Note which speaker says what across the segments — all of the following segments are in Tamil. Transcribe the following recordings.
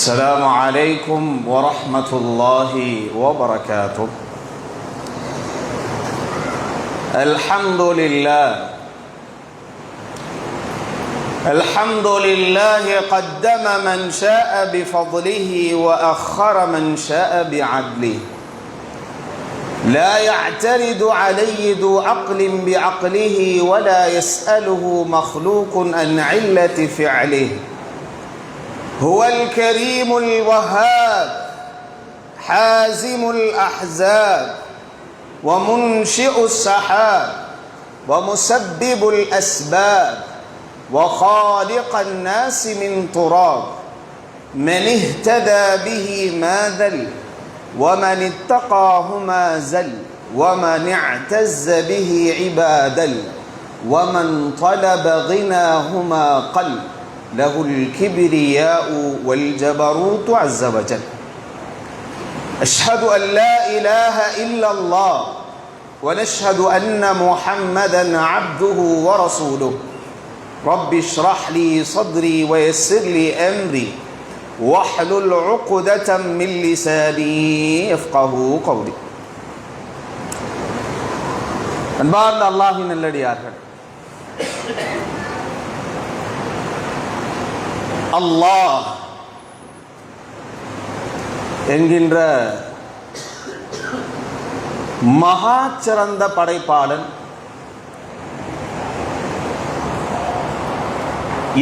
Speaker 1: السلام عليكم ورحمة الله وبركاته. الحمد لله قدم من شاء بفضله وأخر من شاء بعدله، لا يعترض عليه ذو عقل بعقله ولا يسأله مخلوق عن علة فعله. هو الكريم الوهاب حازم الأحزاب ومنشئ السحاب ومسبب الأسباب وخالق الناس من تراب، من اهتدى به ما ذل ومن اتقاه ما زل ومن اعتز به عبادل ومن طلب غناهما قل، له الكبرياء والجبروت عز وجل. أشهد أن لا إله إلا الله ونشهد أن محمدا عبده ورسوله. رب اشرح لي صدري ويسر لي أمري واحلل عقدة من لساني يفقهوا قولي. அன்பார்ந்த அல்லாஹ்வின் நல்லடியார்கள், அல்லாஹ் என்கின்ற மகா சிறந்த படைப்பாளன்,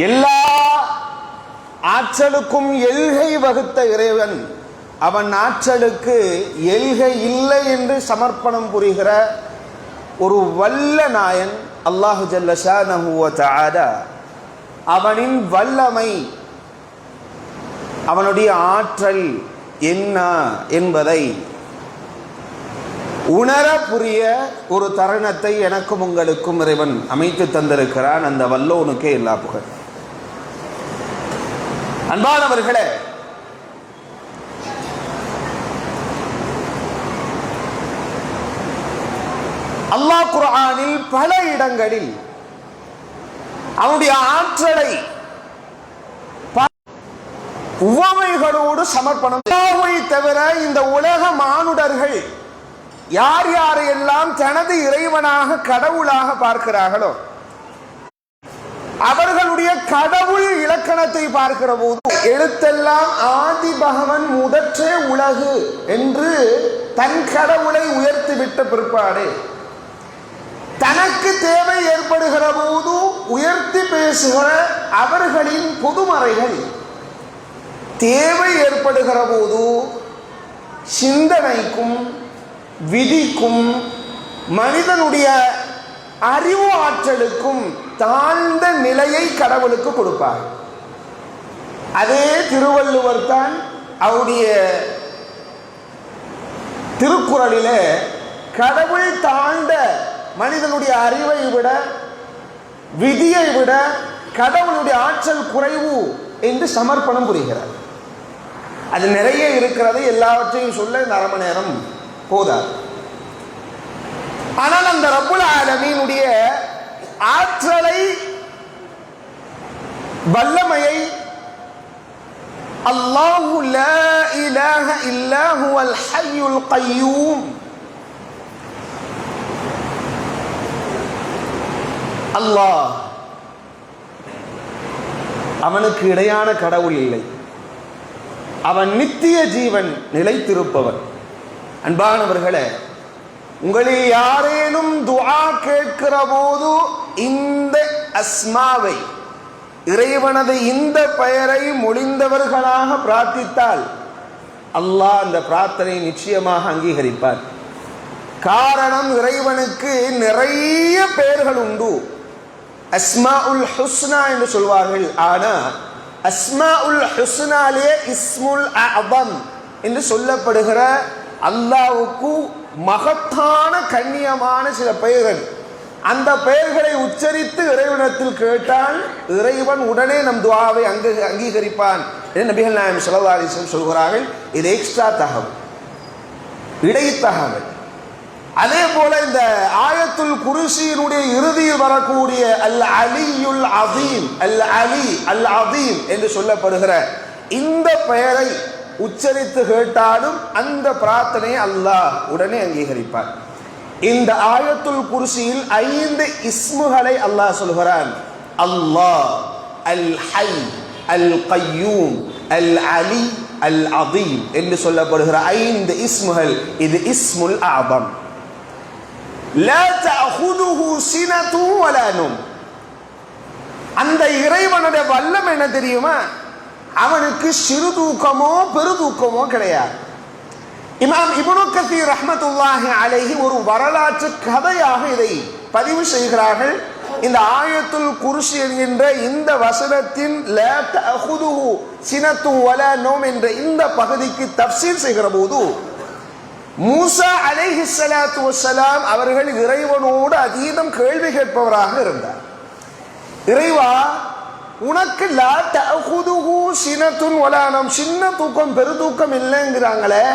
Speaker 1: எல்லா ஆற்றலுக்கும் எல்கை வகுத்த இறைவன், அவன் ஆற்றலுக்கு எல்கை இல்லை என்று சமர்ப்பணம் புரிகிற ஒரு வல்ல நாயன் அல்லாஹு ஜல்ல ஷானஹு வ தஆலா. அவனின் வல்லமை, அவனுடைய ஆற்றல் என்ன என்பதை உணர புரிய ஒரு தருணத்தை எனக்கும் உங்களுக்கும் இறைவன் அமைத்து தந்திருக்கிறான். அந்த வல்லோனுக்கே எல்லா புகழ். அன்பானவர்களே, அல்லாஹ் குர்ஆனில் பல இடங்களில் அவனுடைய ஆற்றலை உவமைகளோடு சமர்ப்பணம். அல்லாஹ்வை தவிர இந்த உலக மானுடர்கள் யார் யாரையெல்லாம் தனது இறைவனாக கடவுளாக பார்க்கிறார்களோ அவர்களுடைய கடவுள் இலக்கணத்தை பார்க்கிற போது எழுத்தெல்லாம் ஆதி பகவன் முதற்றே உலகு என்று தன் கடவுளை உயர்த்திவிட்ட பிற்பாடு தனக்கு தேவை ஏற்படுகிற போது உயர்த்தி பேசுகிற அவர்களின் பொதுமறைகள் தேவை ஏற்படுகிற போது சிந்தனைக்கும் விதிக்கும் மனிதனுடைய அறிவு ஆற்றலுக்கும் தாழ்ந்த நிலையை கடவுளுக்கு கொடுப்பார். அதே திருவள்ளுவர் தான் அவருடைய திருக்குறளிலே கடவுள் தாழ்ந்த மனிதனுடைய அறிவை விட விதியை விட கடவுளுடைய ஆற்றல் குறைவு என்று சமர்ப்பணம் புரிகிறார். அது நிறைய இருக்கிறது, எல்லாவற்றையும் சொல்ல இந்த அரை மணி நேரம் போதாது. ஆனால் அந்த ரப்புல் ஆலமீனுடைய ஆற்றலை, வல்லமையை அல்லாஹு லா இலாஹ இல்லா ஹுவல் ஹய்யுல் கய்யூம், அல்லாஹ் அவனுக்கு இடையான கடவுள் இல்லை, அவன் நித்திய ஜீவன் நிலைத்திருப்பவன். அன்பானவர்களே, உங்களில் யாரேனும் துஆ கேட்கிற போது இந்த அஸ்மாவை, இறைவனது இந்த பெயரை மொழிந்தவர்களாக பிரார்த்தித்தால் அல்லாஹ் அந்த பிரார்த்தனை நிச்சயமாக அங்கீகரிப்பார். காரணம், இறைவனுக்கு நிறைய பெயர்கள் உண்டு. அஸ்மாஉல் ஹுஸ்னா என்று சொல்வார்கள். ஆனா அஸ்மாஉல் ஹுஸ்னாலே இஸ்முல் அஅதம் என்று சொல்லப்படுகிற அல்லாஹ்வுக்கு மகத்தான கண்ணியமான சில பெயர்கள், அந்த பெயர்களை உச்சரித்து இறைவனிடத்தில் கேட்டால் இறைவன் உடனே நம் துஆவை அங்கீகரிப்பான் என்று நபிகள் நாயகம் ஸல்லல்லாஹு அலைஹி வஸல்லம் சொல்கிறார்கள். இது எக்ஸ்ட்ரா தகவல், இடை தகவல். அதே போல இந்த ஆயத்துல் குர்சியினுடைய இறுதியில் வரக்கூடிய அல் அலியுல் அதீம், அல் அலி அல் அதீம் என்று சொல்லப்படுகிற இந்த பெயரை உச்சரித்து கேட்டாலும் அந்த பிரார்த்தனையை அல்லாஹ் உடனே அங்கீகரிப்பார். இந்த ஆயத்துல் குர்சியில் 5 இஸ்முகளை அல்லாஹ் சொல்கிறான். அல்லாஹ், அல் ஹை, அல் கய்யூம், அல் அலி, அல் அதீம் என்று சொல்லப்படுகிற 5 இஸ்முகள். இது இஸ்முல் ஆதம். லா தஅஹுதுஹு சினது வலா நௌம். அந்த இறைவனுடைய வல்லமை என்ன தெரியுமா? அவனுக்கு சிறு தூக்கமோ பெருதூக்கமோ கிடையாது. இமாம் இப்னு கஸீர் ரஹ்மத்துல்லாஹி அலைஹி ஒரு வரலாற்று கதையாக இதை பதிவு செய்கிறார்கள். இந்த ஆயத்துல் குர்சி என்கின்ற இந்த வசனத்தின் லா தஅஹுதுஹு சினத்து வலா நௌம் என்ற இந்த பகுதிக்கு தஃப்சீர் செய்கிற போது மூசா அலைஹிஸ்ஸலாத்து வஸ்ஸலாம் அவர்கள் இறைவனோடு அதீதம் கேள்வி கேட்பவராக இருந்தார். இறைவா, உனக்கு லா தஅஹுதுஹு சினத்துன் வலா நௌம், சின்ன தூக்கம் பெருதூக்கம் இல்லைங்கிறாங்களே,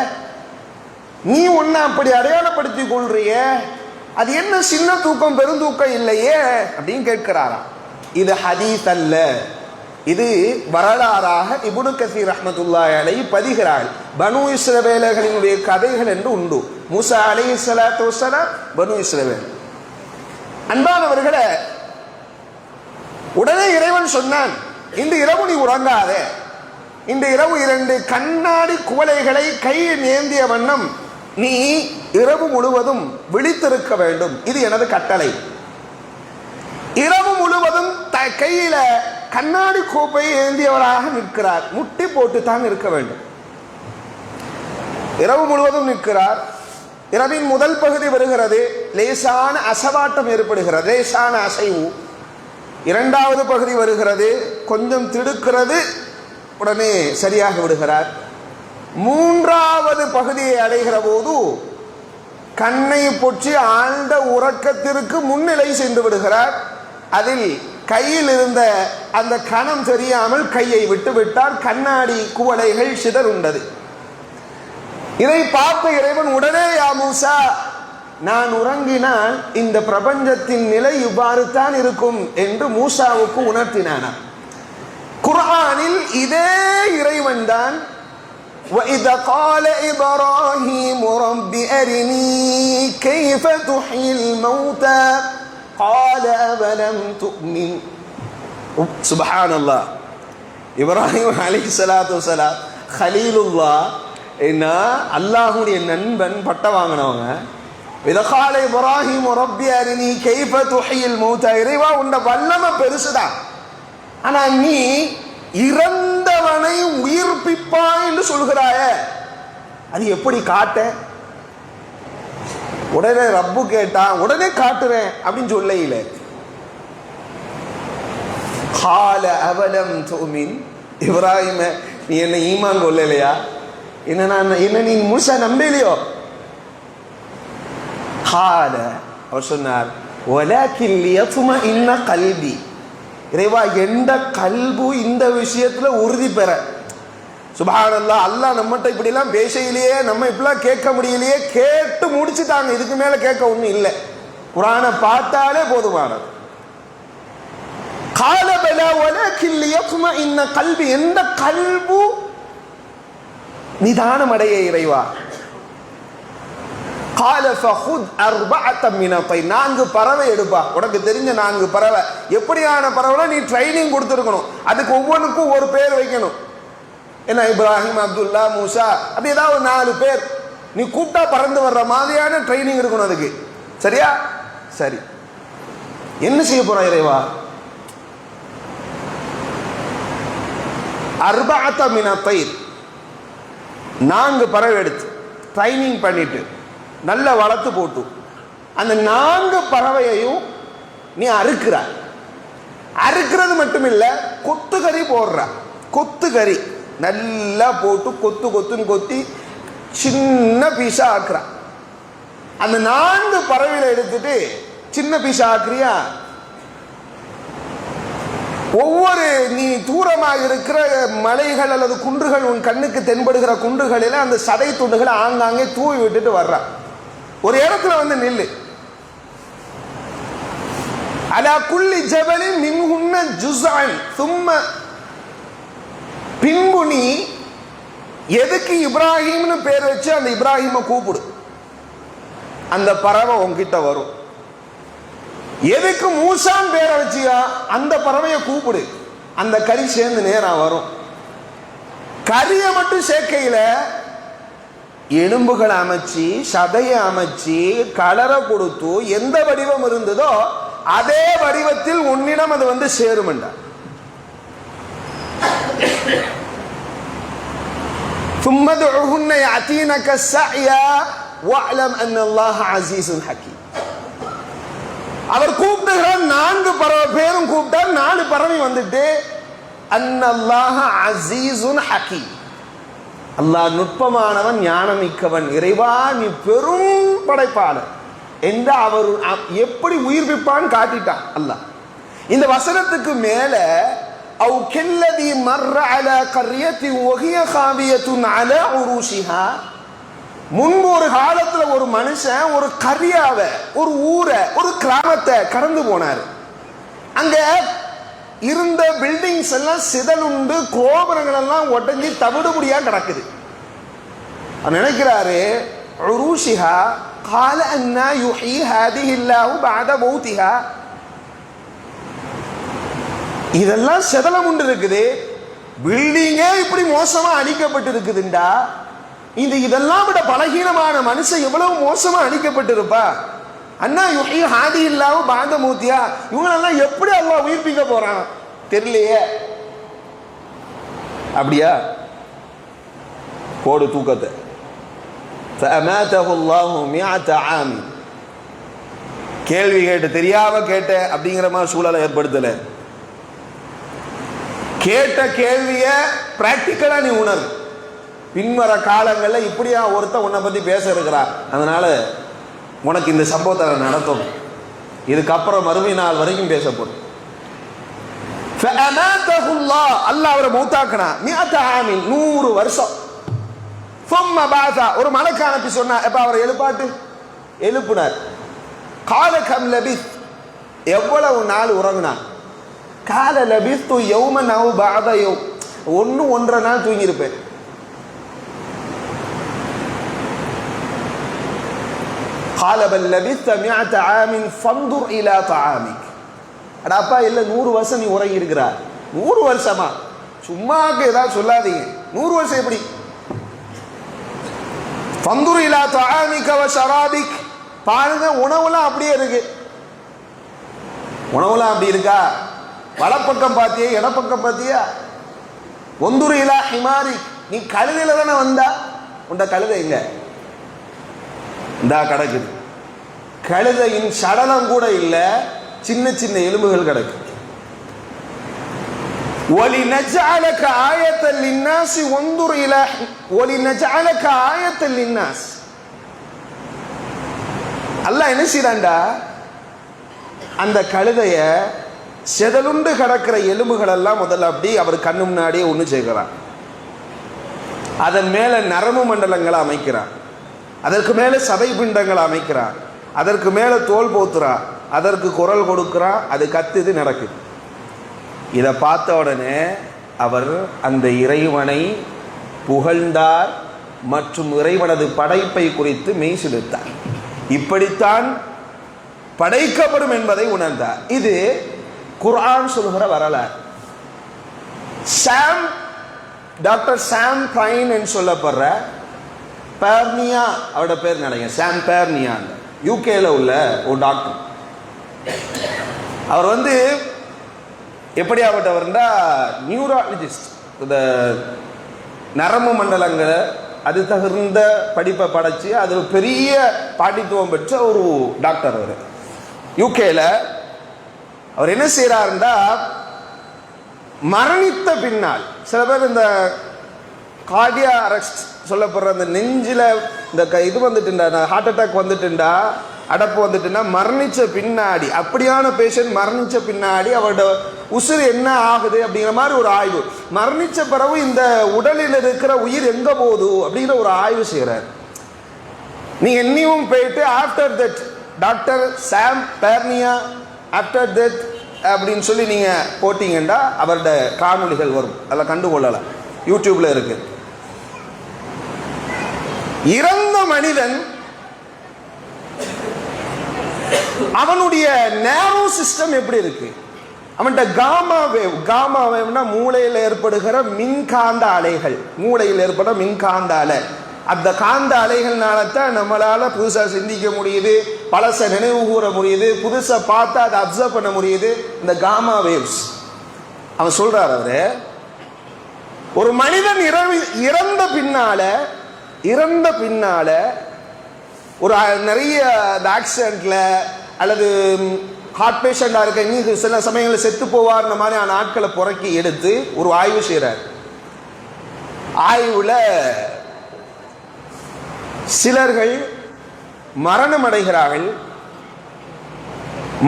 Speaker 1: நீ ஒன்ன அப்படி அடையாளப்படுத்திக் கொள்றிய, அது என்ன சின்ன தூக்கம் பெருந்தூக்கம் இல்லையே அப்படின்னு கேட்கிறாராம். இது ஹதீஸ் அல்ல, இது வரலாறாக இப்னு கஸீர் ரஹ்மத்துல்லாஹி அலைஹி பதிகிறார்கள். பனு இஸ்ரவேலர்களினுடைய கதைகள் என்று உண்டு. மூசா அலைஹிஸ்ஸலாத்து வஸ்ஸலாம் பனு இஸ்ரவேல். அன்பானவர்களே, உடனே இறைவன் சொன்னான், இன்று இரவு நீ உறங்காதே, இன்று இரவு 2 கண்ணாடி குவளைகளை கையில் ஏந்திய வண்ணம் நீ இரவு முழுவதும் விழித்திருக்க வேண்டும். இது எனது கட்டளை. இரவு முழுவதும் கையில கண்ணாடி கோப்பை ஏந்தியவராக நிற்கிறார். முட்டி போட்டு தான் இருக்க வேண்டும். இரவு முழுவதும் நிற்கிறார். இரவின் முதல் பகுதி வருகிறது, லேசான அசவாட்டம் ஏற்படுகிறது, லேசான அசைவு. 2வது பகுதி வருகிறது, கொஞ்சம் திடுக்கிறது, உடனே சரியாக விடுகிறார். 3வது பகுதியை அடைகிற போது கண்ணை பொற்றி ஆழ்ந்த உறக்கத்திற்கு முன்னிலை சென்று விடுகிறார். அதில் கையில் இருந்த அந்த கணம் தெரியாமல் கையை விட்டுவிட்டார். கண்ணாடி குவளைகள் சிதறுண்டது. இதை பார்த்த இறைவன் உடனே, யா மூசா, நான் உறங்கினால் இந்த பிரபஞ்சத்தின் நிலை இவ்வாறு தான் இருக்கும் என்று மூசாவுக்கு உணர்த்தினான். குர்ஆனில் இதே இறைவன் தான் وَإِذَا قَالَ إِبْرَاهِيمُ رَبِّ أَرِنِي كَيْفَ تُحْيِي الْمَوْتَى قَالَ أَوَلَمْ تُؤْمِنْ. சுப்ஹானல்லாஹ். இப்ராஹிம் அலைஹிஸ்ஸலாத்து வஸ்ஸலாம் கலீலுல்லாஹ், என்ன அல்லாஹ்வுடைய நண்பன், பட்ட வாங்கினவங்க. إِذَا قَالَ إِبْرَاهِيمُ رَبِّ أَرِنِي كَيْفَ تُحْيِي الْمَوْتَى. இறைவா, உன்ன வல்லமை பெருசுதான், ஆனா நீ இறந்தவனை உயிர்ப்பிப்பாய் என்று சொல்கிறாய, அது எப்படி காட்ட? உடனே ரப்பு கேட்டான், உடனே காட்டுறேன் அப்படின்னு சொல்ல. கால அவலம் துமின். இப்ராஹிம், நீ என்ன ஈமான் கொள்ளலையா? என்ன நீ முழுசா நம்பலையோ? கால, அவர் சொன்னார், வலக்கின் லியத்மஇன்ன கல்பி. இறைவா, எந்த கல்பு இந்த விஷயத்துல உறுதி பெற. சுப்ஹானல்லாஹ். அல்லாஹ் நம்மகிட்ட இப்படி எல்லாம் பேசையிலேயே, நம்ம இப்படிலாம் கேட்க முடியலையே, கேட்டு முடிச்சுட்டாங்க. இதுக்கு மேல கேட்க ஒண்ணும் இல்லை. குர்ஆனை பார்த்தாலே போதுமானது. கால பலா வலக்கின் லியத்மஇன்ன கல்பி. எந்த கல்பு நிதானம் அடைய இறைவா. கால ஃபஹுத் அர்பஅத்தம் மின தைர். 4 பறவை எடுப்பா. உனக்கு தெரிஞ்ச 4 பறவை. எப்படியான பறவைனா நீ ட்ரைனிங் கொடுத்துருக்கணும். அதுக்கு ஒவ்வொன்றுக்கும் ஒரு பேர் வைக்கணும். என்ன, இப்ராஹிம், அப்துல்லா, மூசா, அப்படி ஏதாவது 4 பேர் நீ கூப்பிட்டா பறந்து வர்ற மாதிரியான ட்ரைனிங் இருக்கணும் அதுக்கு. சரியா? சரி. என்ன செய்ய போறான் இறைவா? அர்பஅத்தம் மின தைர். 4 பறவை எடுத்து ட்ரைனிங் பண்ணிட்டு நல்ல வளர்த்து போட்டு அந்த 4 பறவையையும் நீ அறுக்கிற. அறுக்கிறது மட்டும் இல்ல, கொத்துக்கறி போடுற. கொத்துக்கறி நல்லா போட்டு கொத்து கொத்துன்னு கொத்தி சின்ன பீஸா ஆக்குற. அந்த 4 பறவைகளை எடுத்துட்டு சின்ன பீஸா ஆக்குறியா? ஒவ்வொரு நீ தூரமாக இருக்கிற மலைகள் அல்லது குன்றுகள், உன் கண்ணுக்கு தென்படுகிற குன்றுகளில் அந்த சதை துண்டுகளை ஆங்காங்கே தூவி விட்டுட்டு வர்ற. ஒரு இடத்துல வந்து நில்லு. அலா குல்லி ஜபலின் மின்ஹுன்ன ஜுஸ்அன் சும்ம பின்பு நீ எதுக்கு இப்ராஹிம்னு பேர் வச்சு அந்த இப்ராஹிமை கூப்பிடு, அந்த பறவை உன்கிட்ட வரும். எதுக்கு மூசான் பேரை வச்சியா, அந்த பறவையை கூப்பிடு, அந்த கறி சேர்ந்து நேரா வரும். கறியை மட்டும் சேர்க்கையில எலும்புகளை அமைச்சு சதையை அமைச்சு கலரை கொடுத்து எந்த வடிவம் இருந்ததோ அதே வடிவத்தில் உன்னிடம் அது வந்து சேருமெண்டா. ثم ادعهن يأتينك سعيا واعلم ان الله عزيز حكيم. அவர் கூப்பிடுகிறார், 4 பறவை பேரும் கூப்பிட்டார், 4 பறவை வந்துட்டு அன்னல்லாஹ அஸீஸுன் ஹகீம், அல்லாஹ் நுட்பமானவன் ஞானமிக்கவன், இறைவா நீ பெரும் படைப்பாளர் என்று அவர் எப்படி உயிர்ப்பிப்பான்னு காட்டிட்டான் அல்லாஹ். இந்த வசனத்துக்கு மேல அவு கல்லதி மர்ர அலா கர்யத்தி வஹிய காவியத்துன் அலா உருஷிஹா, முன்பு ஒரு காலத்துல ஒரு மனுஷன் ஒரு கரியாவை, ஒரு ஊரை, ஒரு கிராமத்தை கடந்து போனார். அங்க இருந்த பில்டிங்ஸ் எல்லாம் சிதலுண்டு, கோபுரங்கள் எல்லாம் உடஞ்சி தவிடுபடியா கிடக்குது. நினைக்கிறாரு உருஷிஹா قال أن يحيي هذه الله بعد موتها, இதெல்லாம் சிதலம் உண்டு இருக்குது, பில்டிங்கே இப்படி மோசமா அழிக்கப்பட்டு இருக்குதுண்டா, இதெல்லாம் விட பலகீனமான மனுஷன் எவ்வளவு மோசமா அழிக்கப்பட்டிருப்பா. அண்ணா யுஹி ஹாதி இல்லாம பாத மூத்தியா, இவங்களெல்லாம் எப்படி அல்லாஹ் உயிர்ப்பிக்க போறான் தெரியலையே. அப்படியா, போடு தூக்கத்தை. فأماته الله 100 عام. கேள்வி கேட்டு தெரியாம கேட்ட அப்படிங்கிற மாதிரி சூழலை ஏற்படுத்தல. கேட்ட கேள்விய பிராக்டிக்கலா நீ உணரு. பின்வர காலங்களில் இப்படியா ஒருத்த உன்னை பத்தி பேச இருக்கிறா, அதனால உனக்கு இந்த சம்பவத்தை நடத்தும், இதுக்கப்புறம் மறுமை நாள் வரைக்கும் பேசப்படும். அல்லாஹ் அவரை மௌத்தாக்குனா 100 ஆம், 100 வருஷம். ஒரு மலக்கு அனுப்பி சொன்னா, எப்ப அவரை எழுப்பாட்டு, எழுப்புனார். கால கம் லபித், எவ்வளவு நாள் உறங்குனா, கால லபித் யௌமன் அவ் பஅத யௌம், 1-1.5 நாள் தூங்கி இருப்பேன். கால பல் லபித் 100 ஆம் ஃபன்துர் இலா தஆமிக். அடப்பா இல்ல 100 வருஷம் நீ உறங்கி இருக்கிறார். 100 வருஷமா சும்மாக்கு ஏதாவது சொல்லாதீங்க. 100 வருஷம் எப்படி? ஃபன்துர் இலா தஆமிக வ ஷராபிக், பாருங்க உணவுலாம் அப்படியே இருக்கு. உணவுலாம் அப்படி இருக்கா? வலப்பக்கம் பாத்தியா, இடப்பக்கம் பாத்தியா? ஒந்துரு இலா ஹிமாரி, நீ கழுதையில தானே வந்தா, உண்ட கழுதை எங்க இந்தா கிடக்குது. கழுதையின் சடலம் கூட இல்ல, சின்ன சின்ன எலும்புகள் கிடக்கு. وَلِنَجْعَلَكَ آيَةً لِلنَّاسِ وَانظُرْ إِلَى وَلِنَجْعَلَكَ آيَةً لِلنَّاسِ. அல்லாஹ் என்ன செய்றான்டா, அந்த கழுதைய செதலுண்டு கிடக்கிற எலும்புகள் எல்லாம் முதல்ல அப்படி அவர் கண்ணு முன்னாடியே ஒன்று சேர்க்கிறான். அதன் மேல நரம்பு மண்டலங்களை அமைக்கிறான், அதற்கு மேல சதை பிண்டங்களை அமைக்கிறான், அதற்கு மேல தோல் போத்துறான், அதற்கு குரல் கொடுக்கிறான், அது கத்துது நடக்குது. இதை பார்த்த உடனே அவர் அந்த இறைவனை புகழ்ந்தார் மற்றும் இறைவனது படைப்பை குறித்து மெய்சிலிர்த்தார். இப்படித்தான் படைக்கப்படும் என்பதை உணர்ந்தார். இது குர்ஆன் சொல்கிற வரலாறு. டாக்டர் சாம் பைன் என்று சொல்லப்படுற பேர்னியா, அவரோட பேர் நினைங்க, சாம் பேர்னியா, யூகேல உள்ள ஒரு டாக்டர். அவர் வந்து எப்படியாப்பட்டவர்னா நியூராலஜிஸ்ட், இந்த நரம்பு மண்டலங்களை அது தகுந்த படிப்பை படைச்சு அது பெரிய பாண்டித்துவம் பெற்ற ஒரு டாக்டர். அவர் யூகேல அவர் என்ன செய்யறாருன்னா, மரணித்த பின்னால் சில பேர் இந்த கார்டியா அரெஸ்ட் சொல்லப்படுற அந்த நெஞ்சில இந்த இது வந்துட்டுண்டா, ஹார்ட் அட்டாக் வந்துட்டுண்டா, அடப்பு வந்துட்டுன்னா, மரணிச்ச பின்னாடி அப்படியான பேஷண்ட் மரணிச்ச பின்னாடி அவரோட உசுறு என்ன ஆகுது அப்படிங்கிற மாதிரி ஒரு ஆய்வு. மரணிச்ச பிறகு இந்த உடலில் இருக்கிற உயிர் எங்க போகுது அப்படிங்கிற ஒரு ஆய்வு செய்யறாரு. நீங்க இன்னும் போயிட்டு ஆஃப்டர் தட் டாக்டர் சாம் பேர்னியா ஆஃப்டர் தட் அப்படின்னு சொல்லி நீங்க போட்டீங்கன்னா அவரோட காணொலிகள் வரும், அதில் கண்டுகொள்ளலாம். யூடியூப்ல இருக்கு. இறந்த மனிதன் அவனுடைய நேரோ சிஸ்டம் எப்படி இருக்கு? அவன்கிட்ட காமா வேவ்னா மூளையில் ஏற்படுகிற மின்காந்த அலைகள், மூளையில் ஏற்பட மின்காந்த அலை, அந்த காந்த அலைகள்னால தான் நம்மளால புதுசா சிந்திக்க முடியுது, பழச நினைவு கூற முடியுது, புதுசா பார்த்தா அதை அப்சர்வ் பண்ண முடியுது. இந்த காமா வேவ்ஸ். அவன் சொல்றார், அவரு ஒரு மனிதன் இறந்த பின்னால ஒரு நிறைய ஆக்சிடென்ட்ல அல்லது ஹார்ட் பேஷண்டா இருக்க சில சமயங்களில் செத்து போவார் மாதிரி ஆட்களை புறக்கி எடுத்து ஒரு ஆய்வு செய்யறார். ஆய்வுல சிலர்கள் மரணம் அடைகிறார்கள்.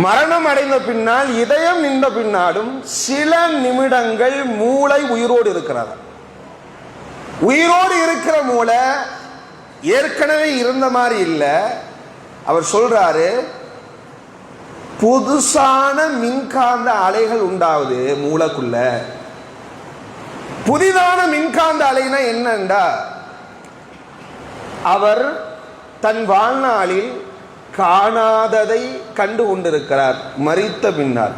Speaker 1: மரணம் அடைந்த பின்னால், இதயம் நின்ற பின்னாலும் சில நிமிடங்கள் மூளை உயிரோடு இருக்கிறார். உயிரோடு இருக்கிற மூளை ஏற்கனவே இருந்த மாதிரி இல்லை. அவர் சொல்றாரு, புதுசான மின்காந்த அலைகள் உண்டாவது மூளைக்குள்ள. புதிதான மின்காந்த அலைனா என்னண்டா, அவர் தன் வாழ்நாளில் காணாததை கண்டு கொண்டிருக்கிறார். மரித்த பின்னால்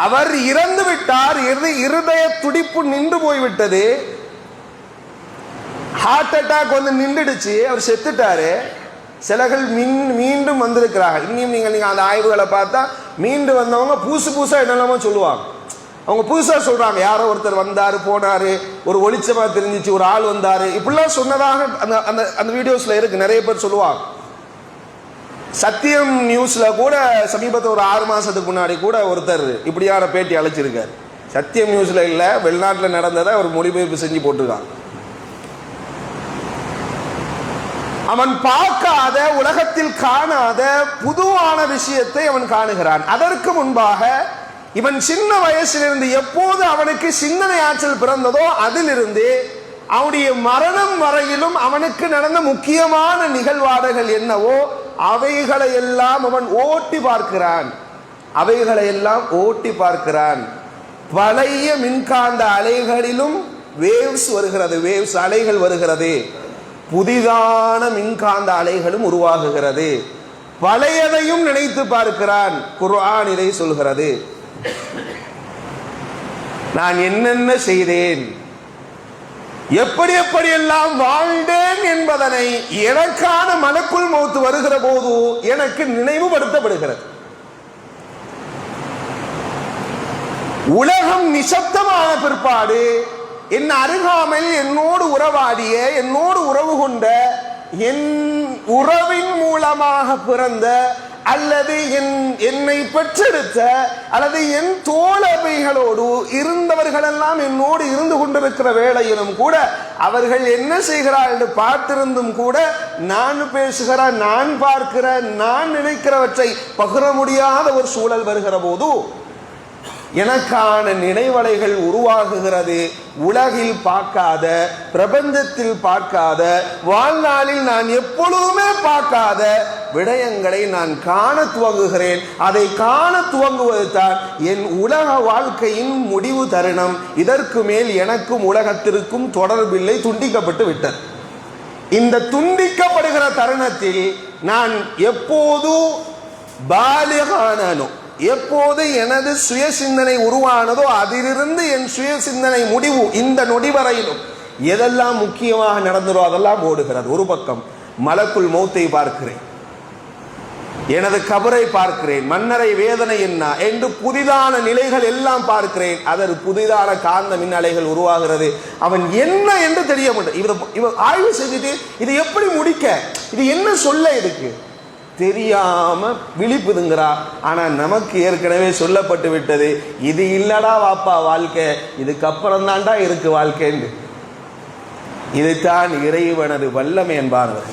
Speaker 1: அவர் இறந்து விட்டார், இருதய துடிப்பு நின்று போய்விட்டது, ஹார்ட் அட்டாக் வந்து நின்றுடுச்சு, அவர் செத்துட்டாரு. சிலர்கள் மீண்டும் வந்திருக்கிறார்கள். இன்னும் நீங்க அந்த ஆய்வுகளை பார்த்தா மீண்டும் வந்தவங்க புதுசா என்னெல்லாமோ சொல்லுவாங்க. அவங்க புதுசா சொல்றாங்க, யாரோ ஒருத்தர் வந்தாரு போனாரு, ஒரு ஒளிச்சமா தெரிஞ்சிச்சு, ஒரு ஆள் வந்தாரு, இப்படிலாம் சொன்னதாக அந்த வீடியோஸ்ல இருக்கு. நிறைய பேர் சொல்லுவாங்க. சத்தியம் நியூஸ்ல கூட சமீபத்தில் ஒரு 6 மாசத்துக்கு முன்னாடி கூட ஒருத்தர் இப்படியான பேட்டி அழைச்சிருக்காரு. சத்தியம் நியூஸ்ல இல்ல, வெளிநாட்டில் நடந்ததை அவர் மொழிபெயர்ப்பு செஞ்சு போட்டிருக்காங்க. அவன் பார்க்காத, உலகத்தில் காணாத புதுவான விஷயத்தை அவன் காணுகிறான். அதற்கு முன்பாக இவன் சின்ன வயசிலிருந்து எப்போது அவனுக்கு சிந்தனை ஆற்றல் பிறந்ததோ அதிலிருந்து அவனுடைய மரணம் வரையிலும் அவனுக்கு நடந்த முக்கியமான நிகழ்வாடுகள் என்னவோ அவைகளை எல்லாம் அவன் ஓட்டி பார்க்கிறான். பழைய மின்காந்த அலைகளிலும் வேவ்ஸ் வருகிறது, வேவ்ஸ் அலைகள் வருகிறது. புதிதான மின்காந்த அலைகளும் உருவாகுகிறது. பழையதையும் நினைத்து பார்க்கிறான். குர்ஆன் இதை சொல்கிறது. நான் என்னென்ன செய்தேன், எப்படியெல்லாம் வாழ்ந்தேன் என்பதனை எனக்கான மலக்குல் மௌத் வருகிற போது எனக்கு நினைவுபடுத்தப்படுகிறது. உலகம் நிசப்தமான பிற்பாடு என் அருகாமையில் என்னோடு உறவாடிய, என்னோடு உறவு கொண்ட, என் உறவின் மூலமாக பிறந்த அல்லது என்னை பெற்றெடுத்த அல்லது என் தோழமைகளோடு இருந்தவர்களெல்லாம் என்னோடு இருந்து கொண்டிருக்கிற வேளையிலும் கூட அவர்கள் என்ன செய்கிறார் என்று பார்த்திருந்தும் கூட நான் பேசுகிற, நான் பார்க்கிற, நான் நினைக்கிறவற்றை பகிர முடியாத ஒரு சூழல் வருகிற போது எனக்கான நினைவலைகள் உருவாகுகிறது. உலகில் பார்க்காத, பிரபஞ்சத்தில் பார்க்காத, வாழ்நாளில் நான் எப்பொழுதுமே பார்க்காத விடயங்களை நான் காண துவங்குகிறேன். அதை காண துவங்குவது தான் என் உலக வாழ்க்கையின் முடிவு தருணம். இதற்கு மேல் எனக்கும் உலகத்திற்கும் தொடர்பில்லை, துண்டிக்கப்பட்டு விட்டது. இந்த துண்டிக்கப்படுகிற தருணத்தில் நான் எப்போது பாலிகானோ, எப்போது எனது சுய சிந்தனை உருவானதோ அதிலிருந்து என் சுய சிந்தனை முடிவு இந்த நொடி வரையிலும் எதெல்லாம் முக்கியமாக நடந்ததோ அதெல்லாம் ஓடுகிறது. ஒரு பக்கம் மலக்குல் மௌத்தை பார்க்கிறேன், எனது கபரை பார்க்கிறேன், மன்னரை வேதனை என்ன என்று புதிதான நிலைகள் எல்லாம் பார்க்கிறேன். அதற்கு புதிதான காந்த மின் அலைகள் உருவாகிறது. அவன் என்ன என்று தெரிய மாட்டேன். இவர் ஆய்வு செஞ்சுட்டு இது எப்படி முடிக்க, இது என்ன சொல்ல, இதுக்கு தெரியாம விழிப்புதுங்கிறா. ஆனா நமக்கு ஏற்கனவே சொல்லப்பட்டு விட்டது, இது இல்லடா வாப்பா வாழ்க்கை, இதுக்கப்புறம் தான்டா இருக்கு வாழ்க்கைன்னு. இதைத்தான் இறைவனது வல்லமை என்பார்கள்.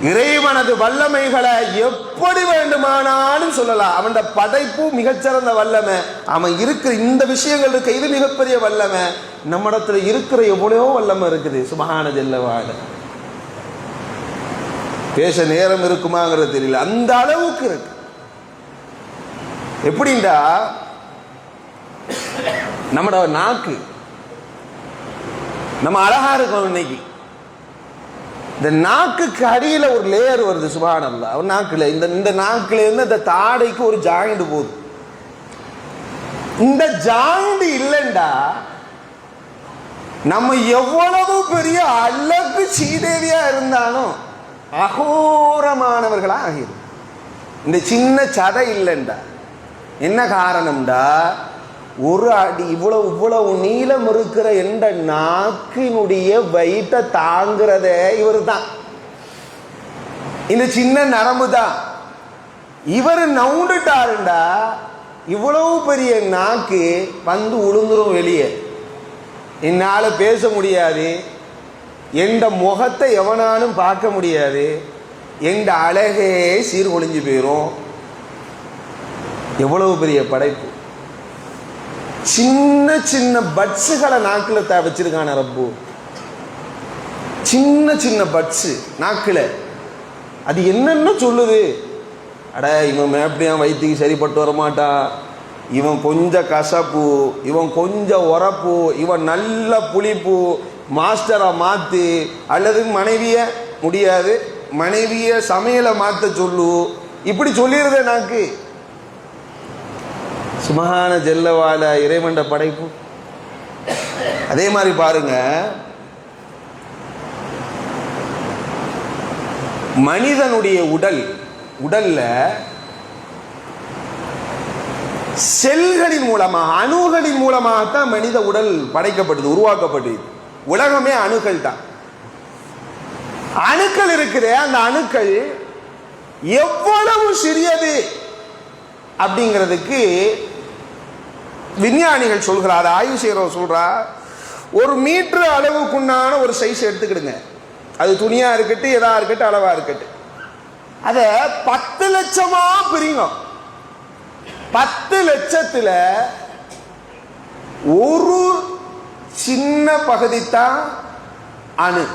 Speaker 1: இறைவனது வல்லமைகளை எப்படி வேண்டுமானாலும் சொல்லலாம். அவன் படைப்பு மிகச்சிறந்த வல்லமை. அவன் இருக்கிற இந்த விஷயங்கள் இருக்க, இது மிகப்பெரிய வல்லமை. நம்மிடத்துல இருக்கிற எவ்வளவோ வல்லமை இருக்குது. சுப்ஹான ஜல்ல வஅல. பேச நேரம் இருக்குமாங்கிறது தெரியல, அந்த அளவுக்கு இருக்கு. எப்படின்னா நம்மட நாக்கு நம்ம அழகா இருக்கோம். இன்னைக்கு இந்த நாக்குக்கு அடியில் ஒரு லேயர் வருது. சுப்ஹானல்லாஹ். ஒரு நாக்குல இந்த நாக்குல இருந்து இந்த தாடைக்கு ஒரு ஜாயிண்ட் போகுது. இந்த ஜாயிண்ட் இல்லைண்டா நம்ம எவ்வளவு பெரிய அழகு சீதேவியா இருந்தாலும் அகோரமானவர்களா ஆகிடும். இந்த சின்ன சதை இல்லைண்டா என்ன காரணம்டா, ஒரு அடி இவ்வளவு நீளம் இருக்கிற எந்த நாக்கினுடைய வயிற்றை தாங்கிறதே இவர் தான். இந்த சின்ன நரம்பு தான். இவர் நவுண்டுட்டாருண்டா இவ்வளவு பெரிய நாக்கு வந்து உளுந்துரும் வெளியே. என்னால் பேச முடியாது, எந்த முகத்தை எவனாலும் பார்க்க முடியாது, எந்த அழகே சீர்குலைஞ்சு போயிரும். எவ்வளவு பெரிய படைப்பு. சின்ன சின்ன பட்ஸுகளை நாக்கில் வச்சிருக்கான ரப்பு. சின்ன சின்ன பட்ஸு நாக்கில். அது என்னென்ன சொல்லுது. அட இவன் மேப்படியா வயிற்றுக்கு சரிப்பட்டு வரமாட்டான், இவன் கொஞ்சம் கசப்பு, இவன் கொஞ்சம் உரப்பு, இவன் நல்ல புளிப்பு, மாஸ்டரை மாற்று, அல்லது மனைவிய முடியாது மனைவிய சமையலை மாற்ற சொல்லு, இப்படி சொல்லிடுறதே நாக்கு. சுபஹான ஜல்லவால இறைவண்ட படைப்பு. அதே மாதிரி பாருங்க, மனிதனுடைய உடல்ல செல்களின் மூலமாக அணுகளின் மூலமாகத்தான் மனித உடல் படைக்கப்பட்டது, உருவாக்கப்பட்டது. உலகமே அணுக்கள் தான். அணுக்கள் இருக்கிற அந்த அணுக்கள் எவ்வளவு சிறியது அப்படிங்கிறதுக்கு விஞ்ஞானிகள் சொல்கிறார், ஆய்வு செய்யறவர் சொல்றார். ஒரு மீட்டர் அளவுக்குண்டான ஒரு சைஸ் எடுத்துக்கிடுங்க. அது துணியா இருக்கட்டும், எதா இருக்கட்டும், அளவா இருக்கட்டும். அத 10 லட்சமா பிரிங்க. 10 லட்சத்துல ஒரு சின்ன பகுதி தான் அணு.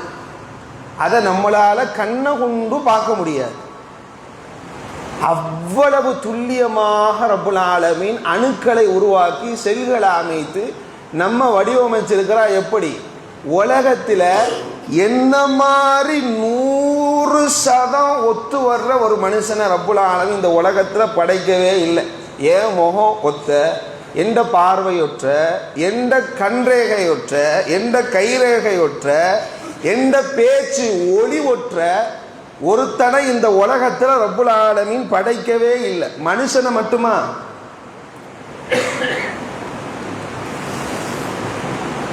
Speaker 1: அதை நம்மளால கண்ணை கொண்டு பார்க்க முடியாது. அவ்வளவு துல்லியமாக ரப்புல் ஆலமீன் அணுக்களை உருவாக்கி செல்களை அமைத்து நம்ம வடிவமைச்சிருக்கிறா. எப்படி உலகத்தில் என்ன மாதிரி 100% ஒத்து வர்ற ஒரு மனுஷனை ரப்புல் ஆலமீன் இந்த உலகத்தில் படைக்கவே இல்லை. ஏன் முகம் ஒத்த, எந்த பார்வையொற்ற, எந்த கண்ரேகையொற்ற, எந்த கைரேகையொற்ற, எந்த பேச்சு ஒளி ஒற்ற ஒருத்தனை இந்த உலகத்தில் ரப்புல் ஆலமீன் படைக்கவே இல்லை. மனுஷனை மட்டுமா?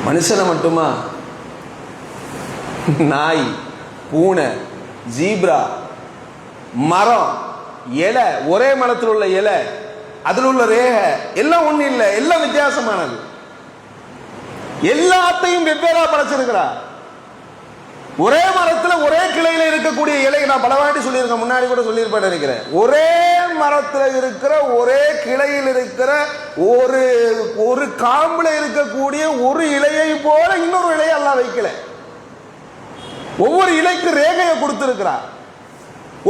Speaker 1: மனுஷனை மட்டுமா? நாய், பூனை, ஜீப்ரா, மரம், இலை, ஒரே மரத்தில் உள்ள இலை, அதில் உள்ள ரேகை எல்லாம் ஒண்ணு இல்லை, எல்லாம் வித்தியாசமானது. எல்லாத்தையும் வெவ்வேறா படைச்சிருக்கிறா. ஒரே மரத்துல ஒரே கிளையில இருக்கக்கூடிய இலை, நான் பலவாட்டி சொல்லியிருக்கேன், முன்னாடி கூட சொல்லியிருப்பேன் நினைக்கிறேன். ஒரே மரத்துல இருக்கிற ஒரே கிளையில் இருக்கிற ஒரு காம்புல இருக்கக்கூடிய ஒரு இலையை போல இன்னொரு இலையை எல்லாம் வைக்கல. ஒவ்வொரு இலைக்கு ரேகையை கொடுத்திருக்கிறார்.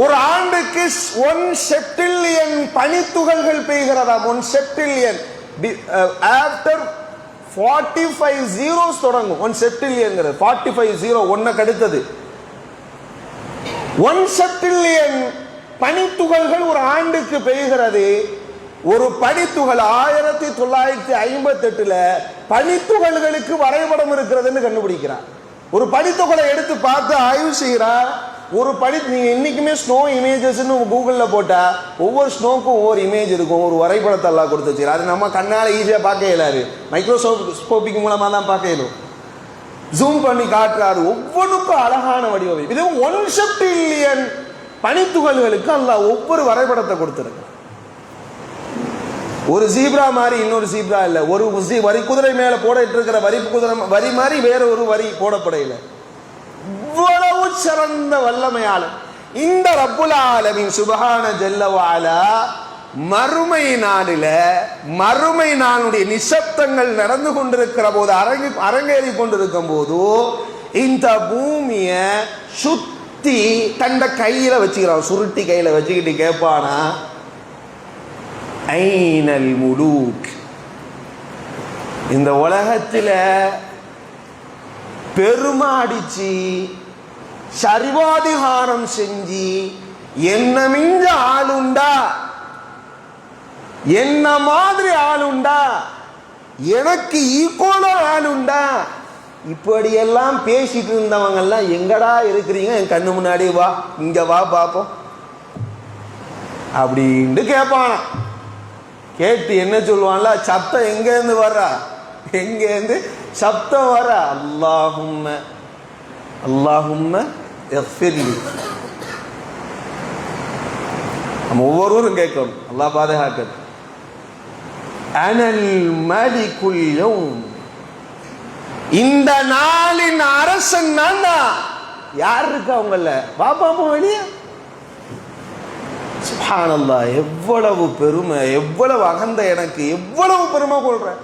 Speaker 1: ஒரு ஆண்டுக்கு 1 செப்டில்லியன் பனித்துகள்கள் பெய்கிறதா. 1 செப்டில்லியன் ஆஃப்டர் 45 zeros தொடங்கும். 1 செப்டில்லியன்ங்கிறது 45 0 ஒன்ன கடுத்தது. 1 செப்டில்லியன் பனித்துகள்கள் ஒரு ஆண்டுக்கு பெய்கிறது. ஒரு பனித்துகள் 1958 பனித்துகள்களுக்கு வரைபடம் இருக்கிறதுன்னு கண்டுபிடிக்கிறார். ஒரு பனித்துகளை எடுத்து பார்த்து ஆய்வு செய்கிறார். ஒரு நீங்க இன்னைக்குமே ஸ்னோ இமேஜஸ் கூகுள்ல போட்டா ஒவ்வொரு ஸ்னோக்கும் ஒவ்வொரு இமேஜ் இருக்கும், ஒரு வரைபடத்தை எல்லாம் கொடுத்து வச்சு. அது நம்ம கண்ணால ஈஸியா பார்க்க இயலாது, மைக்ரோஸ்கோபிக் மூலமா தான் பார்க்க இயலும். ஜூம் பண்ணி காட்டுறாரு. ஒவ்வொன்றுக்கும் அழகான வடிவம். இது 1 செப்டில்லியன் பனித்துகள்களுக்கு அல்லாஹ் ஒவ்வொரு வரைபடத்தை கொடுத்திருக்கு. ஒரு ஜீப்ரா மாதிரி இன்னொரு ஜீப்ரா இல்ல. ஒரு வரி குதிரை மேல போட்டு இருக்கிற வரி மாதிரி வேற ஒரு வரி போடப்படையில. இவ்வளவு சிறந்த வல்லமையாளர் இந்த ரப்புல் ஆலமீன் சுப்ஹான ஜல்ல வ அலா. மறுமை நாளுடைய நிசப்தங்கள் நடந்து கொண்டிருக்கிற போது, அரங்கேறி கொண்டிருக்கும் போது, இந்த பூமிய சுத்தி தண்ட கையில வச்சுக்கிறான், சுருட்டி கையில வச்சுக்கிட்டு கேட்பானா, ஐனல் முலூக், இந்த உலகத்தில் பெருமாடிச்சு சர்வாதிகாரம் செஞ்சு என்ன மிஞ்ச ஆளுண்டா, என்ன மாதிரி ஆளுண்டா, எனக்கு ஈக்குவலா ஆளுண்டா, இப்படியெல்லாம் பேசிட்டு இருந்தவங்க எல்லாம் எங்கடா இருக்கிறீங்க, என் கண்ணு முன்னாடி வா, இங்க வா பாப்போம் அப்படின்ட்டு கேட்பான. கேட்டு என்ன சொல்லுவான்ல, சத்தம் எங்க இருந்து வர்றா, எங்க இருந்து சப்தம் வர, அல்லாஹும்ம அல்லாஹும்ம இஃபிர்லி. நம்ம ஒவ்வொருவரும் கேட்கணும், அல்லாஹ் பாதுகாக்கணும். அனல் மலிகுல் யௌம், இந்த நாளின் அரசன் நான் தான். யார் இருக்கா அவங்கள, பாப்பா வெளியே. சுப்ஹானல்லாஹ், எவ்வளவு பெருமை, எவ்வளவு அகந்த, எனக்கு எவ்வளவு பெருமை கொள்றேன்.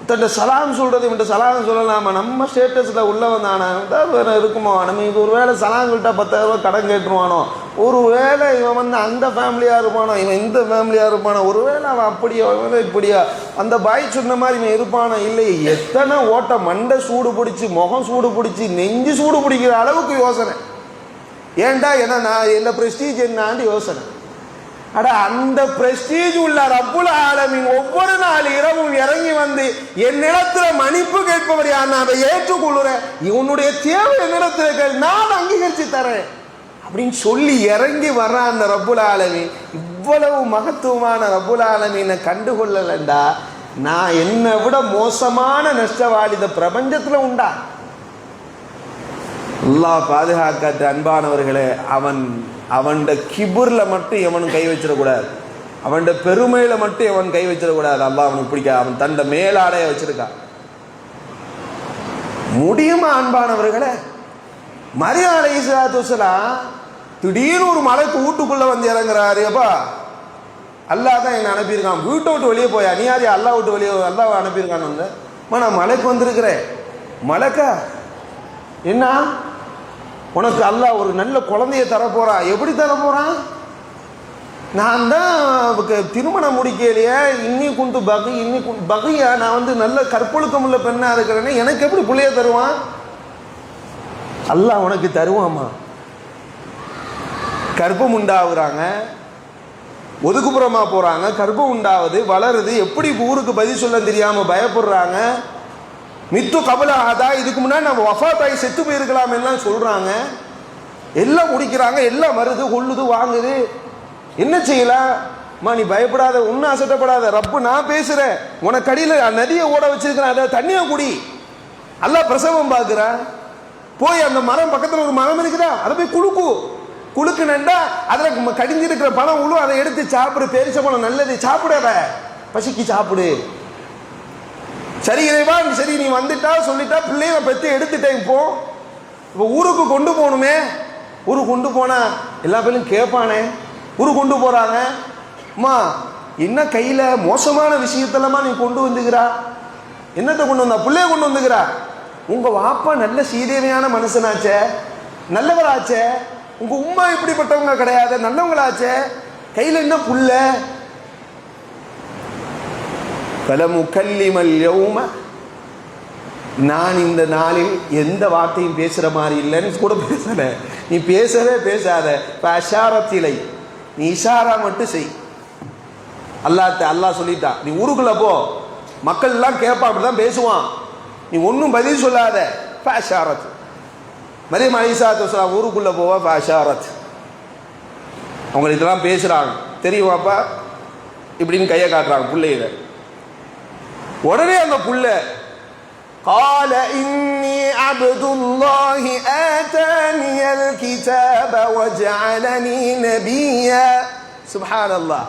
Speaker 1: தன்னை சலாம் சொல்றது, இவன்ட்டு சலாம் சொல்லலாமா, நம்ம ஸ்டேட்டஸ்ல உள்ளவன் தானே வேற இருக்குமோ, நம்ம இது ஒரு வேளை சலாம் சொல்லிட்டா 10,000 ரூபாய் கடன் கேட்டுருவானோ, ஒரு வேளை இவன் வந்து அந்த ஃபேமிலியா இருப்பானோ, இவன் இந்த ஃபேமிலியா இருப்பானோ, ஒரு வேளை அவன் அப்படியா இப்படியா, அந்த பாய் சொன்ன மாதிரி இவன் இருப்பானோ இல்லை, எத்தனை ஓட்ட மண்டை சூடு பிடிச்சி, முகம் சூடு பிடிச்சி, நெஞ்சு சூடு பிடிக்கிற அளவுக்கு யோசனை. ஏன்டா என்ன நான் என்ன பிரஸ்டீஜ் என்னான்னு யோசனை. அட, அந்த பிரஸ்டீஜ் உள்ள ரப்புல் ஆலமீன் ஒவ்வொரு நாள் இரவும் இறங்கி வந்து என்னிடத்துல மன்னிப்பு கேட்பவர் யார், நான் அதை ஏற்றுக்கொள்ளுறேன், இவனுடைய தேவை என்னிடத்துல கேள், நான் அங்கீகரிச்சு தரேன் அப்படின்னு சொல்லி இறங்கி வர்ற அந்த ரப்புல் ஆலமீன், இவ்வளவு மகத்துவமான ரப்புல் ஆலமீனை கண்டுகொள்ளலண்டா நான் என்னை விட மோசமான நஷ்டவாளி இந்த பிரபஞ்சத்துல உண்டா? அல்லாஹ் பாதுகாக்காத அன்பானவர்களே, அவன் கிபுர்ல மட்டும் எவனும் கை வச்சிடக்கூடாது, அவன் பெருமையில மட்டும் எவன் கை வச்சிடக்கூடாது. அல்லாஹ் அவனுக்கு பிடிக்காது. அவன் தன்னை மேலாடைய வச்சிருக்கான். முடியுமா அன்பானவர்களே? மரியம் அலைஹிஸ்ஸலாத்து வஸ்ஸலாம் திடீர்னு ஒரு மலைக்கு வீட்டுக்குள்ள வந்து இறங்குறாரு. அப்பா, அல்லாஹ் தான் என்னை அனுப்பியிருக்கான், வீட்டை விட்டு வெளியே போயா, நீ யாரு அல்லாஹ் விட்டு வெளியே, அல்லாஹ் அனுப்பியிருக்கான்னு வந்து, நான் மலைக்கு வந்திருக்கிறேன். மலைக்கா என்ன, உனக்கு அல்லாஹ் ஒரு நல்ல குழந்தைய தரப்போறான். எப்படி தரப்போறான்? நான் தான் திருமணம் முடிக்கலையே, இன்னி குண்டு பகையா, நான் வந்து நல்ல கற்பொழுக்கம் உள்ள பெண்ணா இருக்கிறேன்னு, எனக்கு எப்படி பிள்ளைய தருவான்? அல்லாஹ் உனக்கு தருவாமா. கர்ப்பம் உண்டாகுறாங்க, ஒதுக்குப்புறமா போறாங்க, கர்ப்பம் உண்டாவது, வளருது, எப்படி ஊருக்கு பதில் சொல்ல தெரியாம பயப்படுறாங்க. மித்து கபலாகதா, இதுக்கு முன்னாடி நம்ம வஃபாத்தாய் செத்து போயிருக்கலாம் எல்லாம் சொல்றாங்க. எல்லாம் முடிக்கிறாங்க, எல்லாம் வருது, கொள்ளுது, வாங்குது. என்ன செய்யலாம்? நீ பயப்படாத, ஒன்னும் அசட்டப்படாத, ரப்பு நான் பேசுறேன், உனக்கு அடியில் நதியை ஓட வச்சிருக்கிறேன், அதை தண்ணியா குடி. அல்லாஹ் பிரசவம் பார்க்கிறான். போய் அந்த மரம் பக்கத்தில் ஒரு மரம் இருக்குதா, அதை போய் குழுக்குனண்டா அதுல கடிஞ்சிருக்கிற பழம் உழு, அதை எடுத்து சாப்பிடு, பேரிச்ச பழம் நல்லது, சாப்பிடாத, பசிக்கு சாப்பிடு. சரி இறைவா, சரி நீ வந்துட்டா சொல்லிட்டா, பிள்ளைய பத்தி எடுத்துட்டேன். இப்போ ஊருக்கு கொண்டு போகணுமே, ஊருக்கு கொண்டு போனா எல்லா பேரும் கேட்பானே. ஊருக்கு கொண்டு போறாங்க, அம்மா என்ன கையில மோசமான விஷயத்தெல்லாமா நீ கொண்டு வந்துக்கிறா? என்னத்தை கொண்டு வந்தா? பிள்ளைய கொண்டு வந்துக்கிறா. உங்க வாப்பா நல்ல சீதேவையான மனுஷனாச்சே, நல்லவராச்சே, உங்க உம்மா இப்படிப்பட்டவங்க கிடையாது, நல்லவங்களாச்சே, கையில என்ன புள்ள? பலமுகல்லிமல் யௌம, நான் இந்த நாளில் எந்த வார்த்தையும் பேசுற மாதிரி இல்லைன்னு கூட பேசல. நீ பேசவே பேசாத, அஷாரத்திலை, நீ இஷாரா மட்டும் செய். அல்லாஹ் சொல்லிட்டான், நீ ஊருக்குள்ள போ, மக்கள் எல்லாம் கேட்பான், அப்படிதான் பேசுவான், நீ ஒன்னும் பதில் சொல்லாத. அஷாரத், மரியம் அலைஹிஸ்ஸலாத்து வஸ்ஸலாம் ஊருக்குள்ள போவா. அஷாரத், அவங்க இதெல்லாம் பேசுறாங்க தெரியுமாப்பா இப்படின்னு கையை காட்டுறாங்க பிள்ளையில. உடனே அந்த புள்ள قال إني عبد الله آتاني الكتاب وجعلني نبيا. سبحان الله.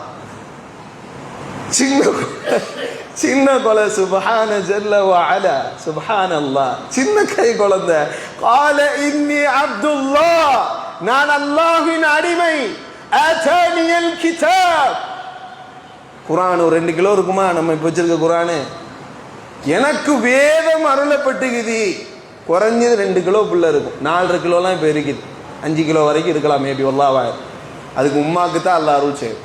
Speaker 1: சின்ன கொலை, சுப்ஹான ஜல்ல வ அலா, சுப்ஹானல்லாஹ். சின்ன கை குழந்தை. قال إني عبد الله, நான் அல்லாஹ்வின் அடிமை. آتاني الكتاب, குர்ஆன் ஒரு 2 கிலோ இருக்குமா நம்ம இப்போ வச்சிருக்க குர்ஆனு? எனக்கு வேதம் அருளப்பட்டுக்குது. குறைஞ்சது 2 கிலோ புள்ள இருக்கும். 4.5 கிலோலாம் இப்போ இருக்குது, 5 கிலோ வரைக்கும் இருக்கலாம் மேபி. வல்லாஹ், அதுக்கு உம்மாக்கு தான் அல்லாஹ் அருள் செய்யும்.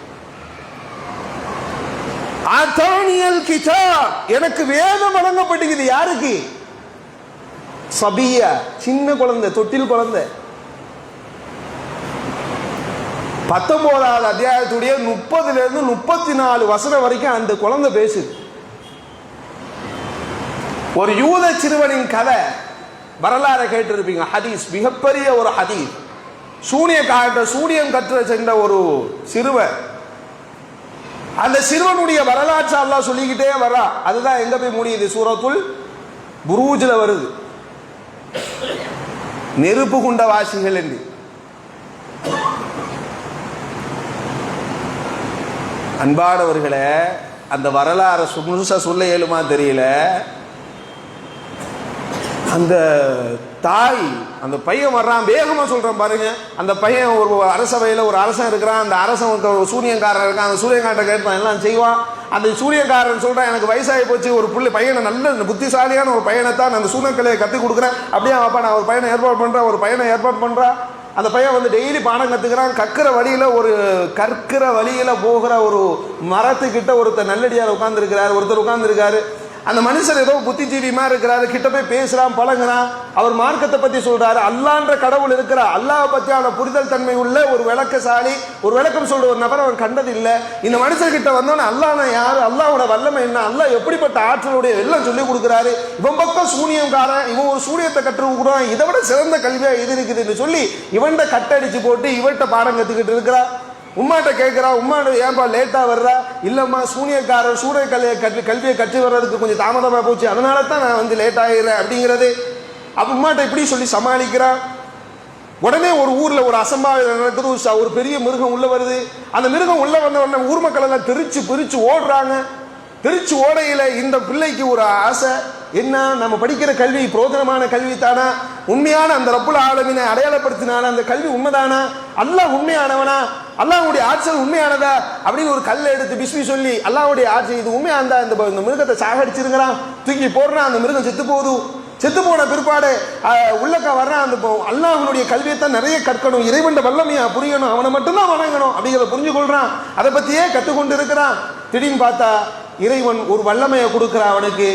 Speaker 1: ஆதானியல் கிதாப், எனக்கு வேதம் வழங்கப்பட்டிருக்குது. யாருக்கு? சபியா, சின்ன குழந்தை, தொட்டில் குழந்தை. 19வது அத்தியாயத்துடைய 30லிருந்து 34 வசனம் வரைக்கும் அந்த குழந்தை பேசுது. ஒரு யூத சிறுவனின் கதை வரலாறு கேட்டிருப்பீங்க. ஹதீஸ், மிகப்பெரிய ஒரு ஹதீஸ். சூனியம் கற்ற சென்ற ஒரு சிறுவன். அந்த சிறுவனுடைய வரலாற்று அல்லாஹ் சொல்லிக்கிட்டே வரா. அதுதான் எங்க போய் முடியுது? சூரத்துல் புரூஜ்ல வருது. நெருப்பு குண்ட வாசிகள் என்று. அன்பானவர்களே, அந்த வரலாறு முழுசா சொல்ல இயலுமா தெரியல. அந்த தாய், அந்த பையன் வர்றான், வேகமா சொல்றான் பாருங்க. அந்த பையன் ஒரு அரசவையில் ஒரு அரசன் இருக்கிறான். அந்த அரசன் ஒரு சூரியன்காரன் இருக்கான். அந்த சூரியன்காரன் கேட்பான், எல்லாம் செய்வான். அந்த சூரியன்காரன் சொல்றான், எனக்கு வயசாகி போச்சு, ஒரு பையனை நல்ல புத்திசாலியான ஒரு பையனை தான் அந்த சூரியக்கலையை கற்றுக் கொடுக்குறேன். அப்படியே அப்பா நான் ஒரு பையனை ஏற்பாடு பண்றேன். அந்த பையன் வந்து டெய்லி பாடம் கற்றுக்கிறான். கற்கிற வழியில போகிற ஒரு மரத்துக்கிட்ட ஒருத்தர் நல்லடியார் உட்கார்ந்துருக்காரு. அந்த மனுஷர் ஏதோ புத்திஜீவி மாதிரி இருக்கிறாரு. கிட்ட போய் பேசுறான், பழகுறான். அவர் மார்க்கத்தை பத்தி சொல்றாரு. அல்லான்ற கடவுள் இருக்கிறார். அல்லாஹ் பற்றியான புரிதல் தன்மை உள்ள ஒரு விளக்கசாலி, ஒரு விளக்கம் சொல்ற ஒரு நபர் அவன் கண்டது இல்லை. இந்த மனுஷர்கிட்ட வந்தோன்னு அல்லாஹ்னா யாரு, அல்லாஹோட வல்லமை என்ன, அல்லாஹ் எப்படிப்பட்ட ஆற்றலுடைய எல்லாம் சொல்லி கொடுக்குறாரு. இவன் பக்கம் சூனியம்காரன், இவன் ஒரு சூனியத்தை கற்றுக்கிறான். இதை விட சிறந்த கல்வியா இது இருக்குதுன்னு சொல்லி இவன்கிட்ட கட்டடிச்சு போட்டு இவன்கிட்ட பாடம் கத்துக்கிட்டு இருக்கிறா. உம்மாட்ட கேட்கிறா, உம்மாட்ட ஏன்பா லேட்டா வர்றா? இல்லம்மா, கல்வியை கற்று வர்றதுக்கு கொஞ்சம் தாமதமா போச்சு, அதனால தான் நான் வந்து லேட் ஆகிறேன் அப்படிங்கிறது. அப்ப உம்மாட்ட இப்படி சொல்லி சமாளிக்கிறா. உடனே ஒரு ஊர்ல ஒரு அசம்பாவிதம் நடக்குது. ஒரு பெரிய மிருகம் உள்ள வருது. அந்த மிருகம் உள்ள வந்த உடனே ஊர் மக்கள் எல்லாம் பிரிச்சு ஓடுறாங்க. பிரிச்சு ஓடையில இந்த பிள்ளைக்கு ஒரு ஆசை, என்ன, நம்ம படிக்கிற கல்வி பிரோஜனமான கல்வி தானா? உண்மையான அந்த ரப்புல் ஆலமீனை அடையாளப்படுத்தினான அந்த கல்வி உண்மைதானா? அல்லாஹ் உண்மையானவனா? அல்லாஹ்வுடைய ஆட்சியில் உண்மையானதா அப்படின்னு ஒரு கல்லை எடுத்து பிஸ்மி சொல்லி அல்லாஹ்வுடைய ஆட்சி இது உண்மையானதா, இந்த மிருகத்தை சாகடிச்சிருக்கிறான், தூக்கி போடுறான். அந்த மிருகம் செத்து போன பிற்பாடு உள்ளக்கா வர்றான். அந்த அல்லாஹ்வுடைய கல்வியை தான் நிறைய கற்கணும், இறைவன் வல்லமையா புரியணும், அவனை மட்டும்தான் வணங்கணும் அப்படிங்கிறத புரிஞ்சு கொள்றான். அதை பத்தியே கற்றுக்கொண்டு இருக்கிறான். திடீர்னு பார்த்தா இறைவன் ஒரு வல்லமையை கொடுக்கிறான் அவனுக்கு.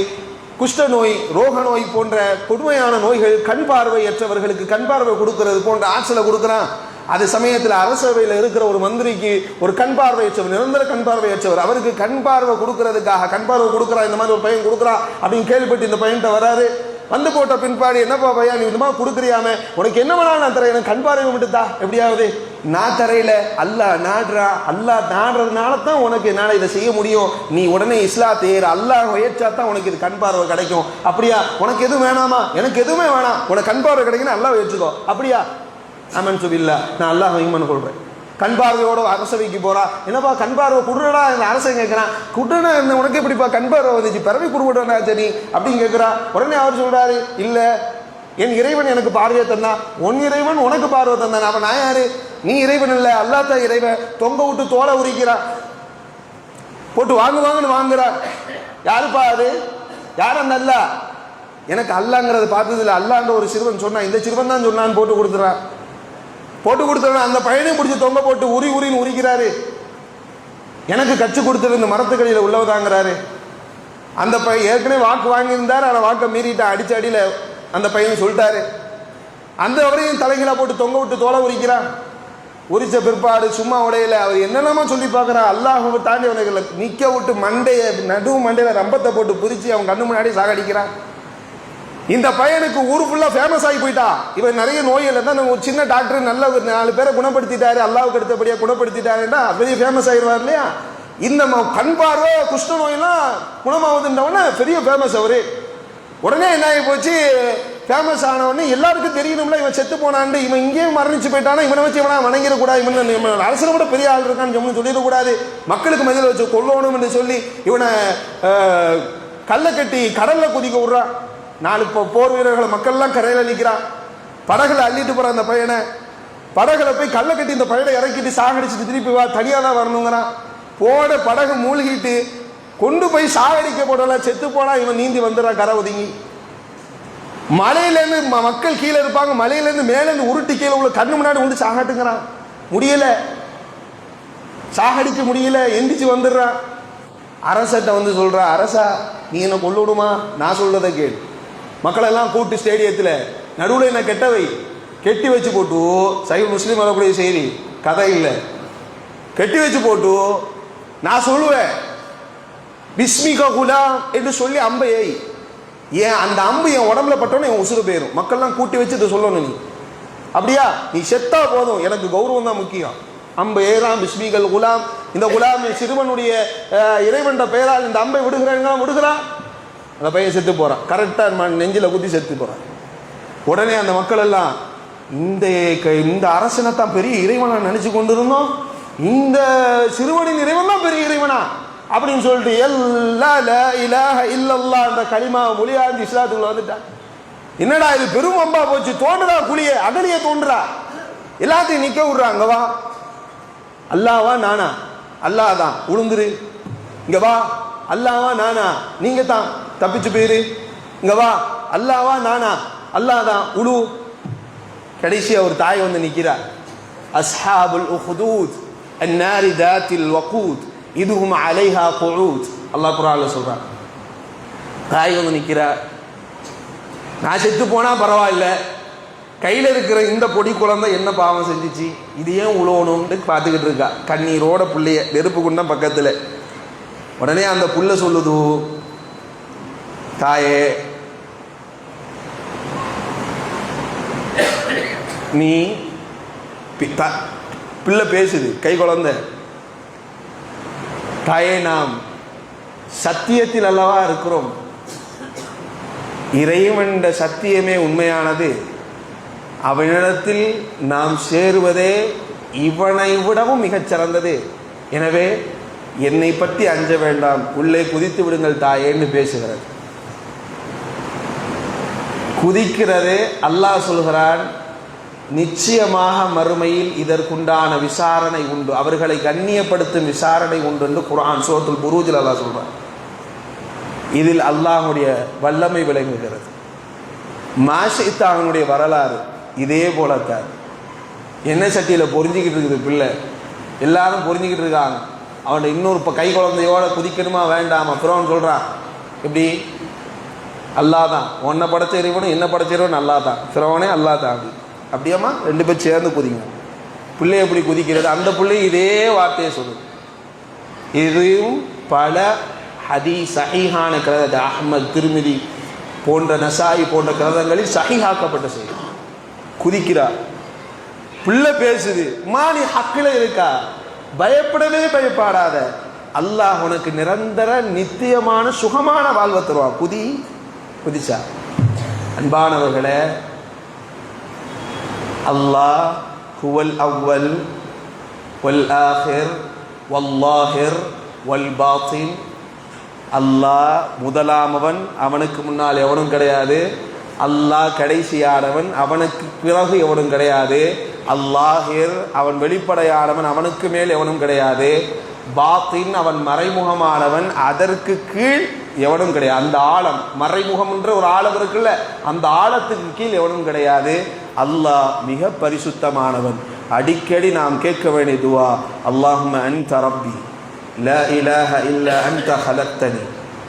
Speaker 1: குஷ்ட நோய், ரோக நோய் போன்ற கொடுமையான நோய்கள், கண் பார்வையற்றவர்களுக்கு கண் பார்வை கொடுக்கிறது போன்ற ஆற்றலை கொடுக்கிறான். அது சமயத்தில் அரசவையில் இருக்கிற ஒரு மந்திரிக்கு ஒரு கண் பார்வையற்றவர், நிரந்தர கண் பார்வையற்றவர், அவருக்கு கண் பார்வை கொடுக்கறதுக்காக கண் பார்வை கொடுக்குறான், இந்த மாதிரி ஒரு பையன் கொடுக்குறான் அப்படின்னு கேள்விப்பட்டு இந்த பையன்கிட்ட வராரு. வந்து போட்ட பின்பாடு, என்னப்பா பையா நீ இந்த மாதிரி கொடுக்குறியாமே, உனக்கு என்ன வேணாலும் நான் தரேன், எனக்கு கண் பார்வை விட்டுத்தா எப்படியாவது. நான் தரையில, அல்லாஹ் நாடுறா, அல்லாஹ் நாடுறதுனால தான் உனக்கு என்னால் இதை செய்ய முடியும். நீ உடனே இஸ்லாத்தை ஏறு, அல்லாஹ் ஏற்றா தான் உனக்கு இது கண் பார்வை கிடைக்கும். அப்படியா? உனக்கு எதுவும் வேணாமா? எனக்கு எதுவுமே வேணாம், உனக்கு கண் பார்வை கிடைக்குன்னு அல்லாஹ் ஏற்றுக்கோ. அப்படியா? அமன் சுபில்லா, நான் அல்லாஹ் ஈமான் கொள்றேன். கண் பார்வையோட அரசவைக்கு போறா. என்னப்பா கண் பார்வை குடுறடா? இந்த அரசன் கேட்கிறான், குடுனா உனக்கு எப்படிப்பா கண் பார்வை வந்துச்சு, பிறவி குடுவிடா சரி அப்படின்னு கேட்கிறா. உடனே அவர் சொல்றாரு, இல்ல, என் இறைவன் எனக்கு பார்வையை தந்தான், உன் இறைவன் உனக்கு பார்வை தந்தான். அப்ப நான் யாரு? நீ இறைவன் இல்ல, அல்லாஹ் தான் இறைவன். தொங்க விட்டு தோலை உரிக்கிறான், போட்டு வாங்குன்னு வாங்குறா. யாருப்பா அது? யார் அந்த அல்லாஹ்? எனக்கு அல்லாங்கிறத பார்த்தது இல்லை. அல்லான்ற ஒரு சிறுவன் சொன்னான், இந்த சிறுவன் தான் சொன்னான்னு போட்டு கொடுத்துறான். அந்த பையனையும் பிடிச்சி தொங்க போட்டு உரின்னு உரிக்கிறாரு. எனக்கு கச்சு கொடுத்தது இந்த மரத்துக்கடியில் உள்ளவதாங்கிறாரு. அந்த பையன் ஏற்கனவே வாக்கு வாங்கியிருந்தார், ஆனால் வாக்கை மீறிட்டா அடிச்ச அடியில் அந்த பையன் சொல்லிட்டாரு. அந்த வரையும் தலைகீழா போட்டு தொங்க விட்டு தோலை உரிக்கிறான். உரிச்ச பிற்பாடு சும்மா உடையில அவர் என்னென்னமோ சொல்லி பார்க்குறான். அல்லாஹ்வை தாண்டி அவனுக்கு நிற்க விட்டு மண்டையில ரம்பத்தை போட்டு பிரித்து அவன் கண்ணு முன்னாடி சாகடிக்கிறான். இந்த பையனுக்கு ஊரு ஃபுல்லா ஃபேமஸ் ஆகி போயிட்டா. இவன் நிறைய நோய்கள் தான், ஒரு சின்ன டாக்டர் நல்ல 4 பேரை குணப்படுத்திட்டாரு, அல்லாஹ்வுக்கு அடுத்தபடியா குணப்படுத்திட்டாருன்னா பெரிய ஃபேமஸ் ஆகிடுவார் இல்லையா? இந்த கண் பார்வை, குஷ்ட நோயெல்லாம் குணமாகுதுன்றவன பெரிய ஃபேமஸ் அவரு. உடனே என்ன ஆகி போச்சு, ஃபேமஸ் ஆனவொடனே எல்லாருக்கும் தெரியணும்ல இவன் செத்து போனான்னு. இவன் இங்கேயும் மரணிச்சு போயிட்டானா, இவனை வச்சு இவனா வணங்கிடக்கூடாது, இவன் அரசனை கூட பெரிய ஆள் இருக்கான்னு சொல்லிடக்கூடாது, மக்களுக்கு மதியில் வச்சு கொல்லணும் என்று சொல்லி இவனை கல்லை கட்டி கடல்ல குதிக்க விடுறான். 4 போர் வீரர்களை மக்கள்லாம் கரையில் நிற்கிறான். படகுல அள்ளிட்டு போற அந்த பையனை, படகுல போய் கல்லை கட்டி இந்த பையனை இறக்கிட்டு சாகடிச்சுட்டு திருப்பி வா, தனியாக தான் வரணுங்கிறான். போட படகு மூழ்கிட்டு கொண்டு போய் சாகடிக்க போடல, செத்து போனா இவன் நீந்தி வந்துடுறான் கரை ஒதுங்கி. மலையிலேருந்து மக்கள் கீழே இருப்பாங்க, மலையிலேருந்து மேலேருந்து உருட்டி கீழே உள்ள கண்ணு முன்னாடி வந்து சாகட்டுங்கிறான். முடியல, சாகடிக்க முடியல, எந்திரிச்சு வந்துடுறான். அரசட்ட வந்து சொல்கிறா, அரசா நீ என்ன கொண்டு விடுமா, நான் சொல்கிறத கேள். மக்களெல்லாம் கூட்டு ஸ்டேடியத்தில் நடுவில் என்ன கெட்டவை கெட்டி வச்சு போட்டு, சஹீஹ் முஸ்லிம் வரக்கூடிய செய்தி, கதை இல்லை, கெட்டி வச்சு போட்டு நான் சொல்லுவேன் பிஸ்மிக குலாம் என்று சொல்லி அம்பை ஏய், ஏன் அந்த அம்பு என் உடம்புல பட்டோன்னு என் உசுறு போயிடும். மக்கள்லாம் கூட்டி வச்சு இதை சொல்லணும். நீ அப்படியா, நீ செத்தா போதும், எனக்கு கௌரவம் தான் முக்கியம். அம்பு ஏறாம் பிஸ்மிகல் குலாம், இந்த குலாம் சிறுவனுடைய இறைவன்ற பெயரால் இந்த அம்பை விடுகிறாங்க, விடுகிறான். அந்த பையன் செத்து போகிறான், கரெக்டாக நெஞ்சில் குத்தி செத்து போகிறான். உடனே அந்த மக்கள் எல்லாம் இந்த அரசனை தான் பெரிய இறைவனா நினைச்சு கொண்டு இருந்தோம், இந்த சிறுவனின் இறைவன் தான் பெரிய இறைவனா அப்படின்னு சொல்லிட்டு எல்லா லா இலாஹ இல்லல்லாஹ் அந்த கலிமாவை மொழியாந்து இஸ்லாத்துக்குள்ள வந்துட்டான். என்னடா இது பெரும் அம்பா போச்சு, தோன்றுறா குழிய அகலிய தோன்றுறா, எல்லாத்தையும் நிக்க விடுறாங்க. வா, அல்லாவா நானா, அல்லாஹ் தான், உளுந்துரு. இங்க வா, அல்லாவா நானா, நீங்க தான் தப்பிச்சு போயிரு. இங்க வா, அல்லாவா நானா, அல்லாஹ் தான், உழு. கடைசியா ஒரு தாய் வந்து நிக்கிறார். அஸ்ஹாபுல் உஹ்தூத் அன்னாரி தாத்தில் வகூத் இதுஹும் அலைஹா குஊத். அல்லாஹ் குர்ஆன்ல சொல்றான். தாய் வந்து நிக்கிறார். நான் செத்து போனா பரவாயில்ல, கையில் இருக்கிற இந்த பொடி குழந்தை என்ன பாவம் செஞ்சிச்சு, இது ஏன் உழவணும்னு பார்த்துக்கிட்டு இருக்கா. கண்ணீரோட புள்ளைய, நெருப்பு குண்டம் பக்கத்தில். உடனே அந்த புள்ள சொல்லுது, தாயே நீ, பிள்ளை பேசுது, கை குழந்தை, தாயே நாம் சத்தியத்தில் அல்லவா இருக்கிறோம், இறைவன் சத்தியமே உண்மையானது, அவனிடத்தில் நாம் சேருவதே இவனை விடவும் மிகச் சிறந்தது. எனவே என்னை பற்றி அஞ்ச வேண்டாம், உள்ளே குதித்து விடுங்கள் தாயேன்னு பேசுகிறது. குதிக்கிறதே அல்லாஹ் சொல்கிறான், நிச்சயமாக மறுமையில் இதற்குண்டான விசாரணை உண்டு, அவர்களை கண்ணியப்படுத்தும் விசாரணை உண்டு என்று குர்ஆன் சூரத்துல் புரூஜில் அல்லாஹ் சொல்றான். இதில் அல்லாஹ்வுடைய வல்லமை விளங்குகிறது. மாஷித்தானுடைய வரலாறு இதே போலத்தான். எண்ணெய் சட்டியில் பொறிஞ்சிக்கிட்டு இருக்குது பிள்ளை, எல்லாரும் பொறிஞ்சிக்கிட்டு இருக்காங்க. அவன் இன்னொரு கை குழந்தையோட குதிக்கணுமா வேண்டாமா? ஃபிரௌன் சொல்கிறான், எப்படி அல்லாஹ் தான், உன்னை படைச்ச இறைவனும் என்ன படைச்ச இறைவனும் அல்லாஹ் தான், ஃபிரௌனே அல்லாஹ் தான். அப்படியாம்மா ரெண்டு பேர் சேர்ந்து குதிங்க. பிள்ளை எப்படி குதிக்கிறது? அந்த பிள்ளை இதே வார்த்தையை சொல்லுது. இதையும் பல ஹதீஸ் சஹீஹான கிரத, அஹ்மத், திருமிதி போன்ற நசாயி போன்ற கிரதங்களில் சஹீஹாக்கப்பட்ட செய்தி. குதிக்கிறா, பிள்ளை பேசுது, நீ ஹக்கில் இருக்கா, பயப்படவே பயப்படாத, அல்லாஹ் உனக்கு நிரந்தர நித்தியமான சுகமான வாழ்வை தருவான், குதி. குதிச்சா. அன்பானவர்களே, அல்லாஹ் ஹுவல் அவ்வல் வல் ஆஹிர் வல்லாஹிர் வல் பாத்தின். அல்லாஹ் முதலாமவன், அவனுக்கு முன்னால் எவனும் கிடையாது. அல்லாஹ் கடைசியானவன், அவனுக்கு பிறகு எவனும் கிடையாது. அல்லாஹிர், அவன் வெளிப்படையானவன், அவனுக்கு மேல் எவனும் கிடையாது. பாத்தின், அவன் மறைமுகமானவன், அதற்கு கீழ் எவனும் கிடையாது. அந்த ஆழம், மறைமுகம் என்ற ஒரு ஆழம் இருக்குல்ல, அந்த ஆழத்துக்கு கீழ் எவனும் கிடையாது. அல்லாஹ் மிக பரிசுத்தமானவன். அடிக்கடி நாம் கேட்க வேண்டிய துவா, அல்லாஹும்ம அன்த ரப்பி லா இலாஹ இல்லா அன்த ஹலக்தனி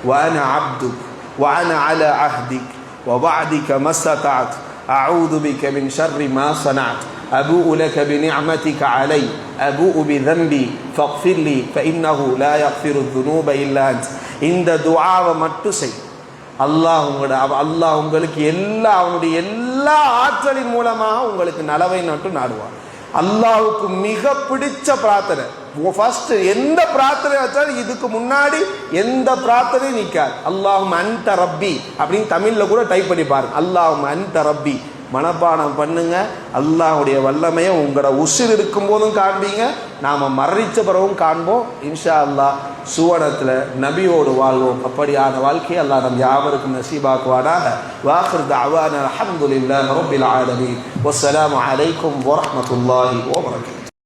Speaker 1: வ அன அப்துக் வ அன அலா அஹ்திக் வ வஅதிக மஸ்ததஅத் அஊது பிக மின் ஷர்ரி மா ஸனஅத் அபூஉ லக பிநிஅமதிக அலை அபூஉ பிதன்பி ஃபக்ஃபிர் லி ஃபஇன்னஹு லா யக்ஃபிரு ذுனூப இல்லா அன்த். இந்த துஆவை மட்டும் செய். அல்லாஹ் உங்களுக்கு அவனுடைய எல்லா ஆற்றலின் மூலமாக உங்களுக்கு நலவை நட்டு நாடுவான். அல்லாஹ்வுக்கு மிக பிடிச்ச பிரார்த்தனை, ஃபர்ஸ்ட் எந்த பிரார்த்தனை வச்சாலும் இதுக்கு முன்னாடி எந்த பிரார்த்தனையும் நிற்காது. அல்லாஹும்ம அன்த ரப்பி அப்படின்னு தமிழ்ல கூட டைப் பண்ணி பாருங்க. அல்லாஹும்ம அன்த ரப்பி மனப்பாடம் பண்ணுங்க. அல்லாஹ்வுடைய வல்லமையை உங்களோட உசிர் இருக்கும் போதும் காண்பீங்க, நாம மரணிச்ச பிறகும் காண்போம். இன்ஷா அல்லாஹ் சுவனத்தில் நபியோடு வாழ்வோம். அப்படியான வாழ்க்கையை அல்லாஹ் நம் யாவருக்கும் நசீபாக்குவானாக. வாஹிர் தஅவானா அல்ஹம்துலில்லாஹி ரப்பில் ஆலமீன். வஸ்ஸலாமு அலைக்கும் வரஹ்மத்துல்லாஹி வபரகாத்துஹு.